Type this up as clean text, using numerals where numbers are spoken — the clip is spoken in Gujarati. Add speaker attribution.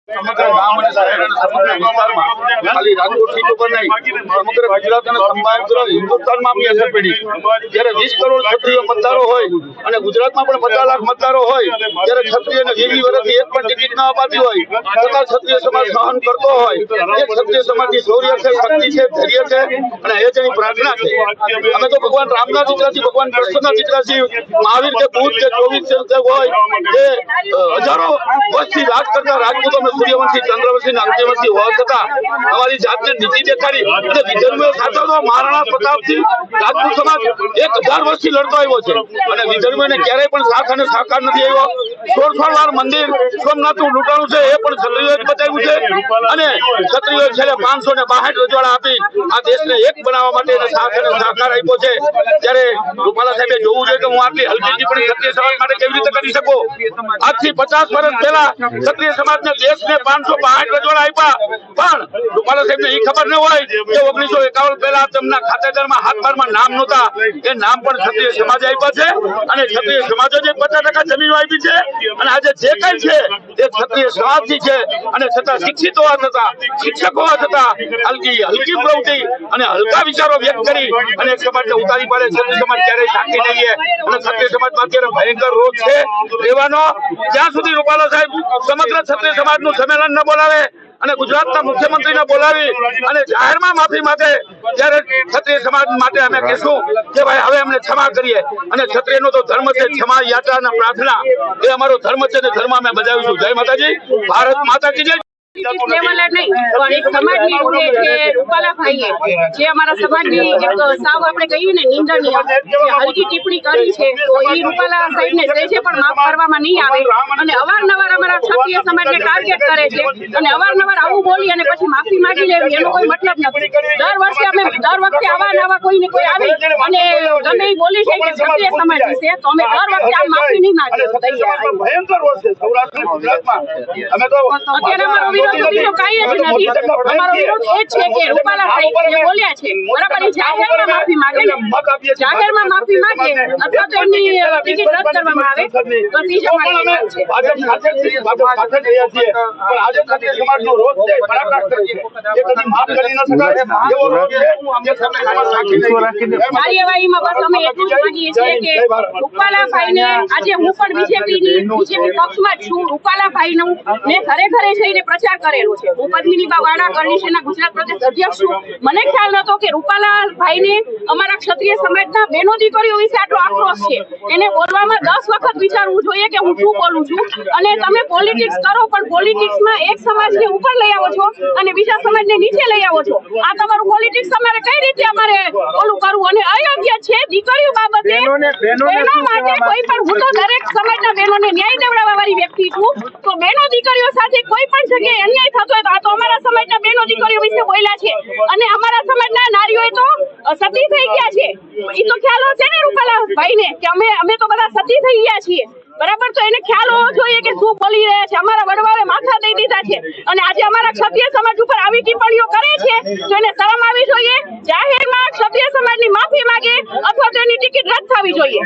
Speaker 1: સમગ્ર ગામ અને શહેર અને સમગ્ર વિસ્તારમાં ખાલી રાજકોટ સીટ ઉપર નહીં, સમગ્ર ગુજરાત અને સમગ્ર હિન્દુસ્તાનમાં બી અસર પડી. જ્યારે 20 કરોડ ક્ષત્રિય મતદારો હોય અને ગુજરાતમાં પણ 50 લાખ મતદારો હોય, ત્યારે ક્ષત્રિયને 20 વર્ષથી એક પણ ટિકિટ ન અપાતી હોય, છતાં ક્ષત્રિય સમાજ સહન કરતો હોય. એ ક્ષત્રિય સમાજની શૌર્ય છે, શક્તિ છે, ધૈર્ય છે અને એ જ એની પ્રાર્થના છે. અમે તો ભગવાન રામના દીકરાથી, ભગવાન કૃષ્ણના દીકરાથી, મહાવીર કે બુદ્ધ કે ચોવીસ હોય, એ હજારો વર્ષથી રાજ કરતા રાજપૂતો, સૂર્યવંશી, ચંદ્રવંશી, અંત્યવંશી હોવા છતાં અમારી જાતને નીતિ દેખાડી અને વિધર્મીઓ સાથે તો મહારાણા પ્રતાપથી રાજપૂત સમાજ 1000 વર્ષથી લડતો આવ્યો છે અને વિધર્મીઓને ક્યારેય પણ સાથ અને સહકાર નથી આવ્યો. 16 વાર મંદિર સોમનાથનું લૂંટાણું છે એ પણ ક્ષત્રિયોએ બચાવ્યું છે અને ક્ષત્રિયોએ છેલ્લે 562 રજવાડા આપી આ દેશને એક બનાવવા માટે સાથ અને સહકાર આપ્યો છે. ત્યારે રૂપાલા સાહેબે જોવું જોઈએ કે હું આટલી હલકી ટિપ્પણી ક્ષત્રિય સમાજ માટે કેવી રીતે કરી શકું. આજથી 50 વર્ષ પહેલા ક્ષત્રિય સમાજને દેશને 562 રજવાડા આપ્યા, પણ રૂપાલા સાહેબને એ ખબર ન હોય કે 1951 પહેલા તેમના ખાતેદારમાં હાથબારમાં નામ નહોતા. એ નામ પણ ક્ષત્રિય સમાજે આપ્યા છે અને ક્ષત્રિય સમાજે જે 50% જમીનો આપી છે અને આજે જે કઈ છે એ ક્ષત્રિય સમાજથી છે. અને છતાં શિક્ષિત હોવા છતાં, શિક્ષક હોવા છતાં હલકી પ્રવૃત્તિ અને હલકા વિચારો વ્યક્ત કરી અને એક સમાજને ઉતારી પાડે. ક્ષત્રિય સમાજ ક્યારેય શાંતિ નહીં રહે અને ક્ષત્રિય સમાજમાં અત્યારે ભયંકર રોગ છે રહેવાનો. જ્યાં સુધી રૂપાલા સાહેબ સમગ્ર ક્ષત્રિય સમાજનું સંમેલન ન બોલાવે અને ગુજરાતના મુખ્યમંત્રીને બોલાવી અને જાહેરમાં માફી માંગે, ત્યારે ક્ષત્રિય સમાજ માટે અમે કહેશું કે ભાઈ હવે અમને ક્ષમા કરીએ. અને ક્ષત્રિયનો તો ધર્મ છે ક્ષમા, યાચના અને પ્રાર્થના, એ અમારો ધર્મ છે અને ધર્મ અમે બજાવીશું. જય માતાજી, ભારત માતા કી જય.
Speaker 2: રૂપાલાભાઈએ જે અમારા સમાજની સાવ આપણે કહીએ ને નિંદનીય હલકી ટિપ્પણી કરી છે, તો એ રૂપાલા સાહેબને સહેજે પણ માફ કરવામાં નહીં આવે અને અવારનવાર અમારા ક્ષત્રિય સમાજને ટાર્ગેટ કરે છે અને અવારનવાર આવું બોલી અને પછી માફી માંગી લેવી એનો કોઈ મતલબ નથી. દર વખતે આવા કોઈને કોઈ આવી અને ગમે એ બોલી છે કે ક્ષત્રિય સમાજ વિશે, તો અમે દર વખતે આ માફી નહીં માંગીએ. અત્યારે અમારો બીજો કાંઈ જ નથી. અમારો વિરોધ એ છે કે રૂપાલા સાહેબ જે બોલ્યા છે બરાબર, એ જાહેરમાં માફી માંગે ને, જાહેરમાં માફી માંગે અથવા તો એમની ટિકિટ રદ કરવામાં આવે તો ત્રીજો કાર્યવાહીમાં બસ અમે એટલું જ માંગીએ છીએ કે રૂપાલાભાઈને, આજે હું પણ બીજેપી પક્ષમાં જ છું, રૂપાલાભાઈનું મેં ઘરે ઘરે જઈને પ્રચાર કરેલો છે. હું પદ્મિનીબા વાડા ગણેશના ગુજરાત પ્રદેશ અધ્યક્ષ છું. મને ખ્યાલ નતો કે રૂપાલાભાઈને અમારા ક્ષત્રિય સમાજના બહેનો દીકરીઓ વિશે આટલો આક્રોશ છે. એને બોલવામાં 10 વખત વિચારવું જોઈએ કે હું શું બોલું છું. અને તમે પોલિટિક્સ કરો પણ પોલિટિક્સમાં એક સમાજને ઉપર લઈ આવો છો અને બીજા સમાજને નીચે લઈ આવો છો. આ તમારું પોલિટિક્સ અમારે કઈ રીતે અમારે ઓલું કરવું અને અયોગ્ય છે. દીકરીઓ બાબતે બહેનો માટે કોઈ પણ, હું તો દરેક સમાજના બહેનોને ન્યાય દેવડાવવા વાળી વ્યક્તિ છું, તો બહેનો દીકરીઓ સાથે કોઈ પણ જગ્યાએ અન્યાય થતો હોય તો આ તો અમારા સમાજના બહેનો દીકરીઓ વિશે બોલ્યા છે અને અમારા સમાજના નારીઓએ તો સતી થઈ ગયા છે. એ તો ખ્યાલ હશે ને રૂપાલાભાઈને કે અમે તો બધા સતી થઈ ગયા છીએ બરાબર. તો એને ખ્યાલ હોવો જોઈએ કે શું બોલી રહ્યા છે. અમારા વડવાઓએ માથા દઈ દીધા છે અને આજે અમારા ક્ષત્રિય સમાજ ઉપર આવી ટિપ્પણીઓ કરે છે તો એને શરમ આવી જોઈએ. જાહેરમાં ક્ષત્રિય સમાજની માફી માંગે અથવા તો એની ટિકિટ રદ થવી જોઈએ.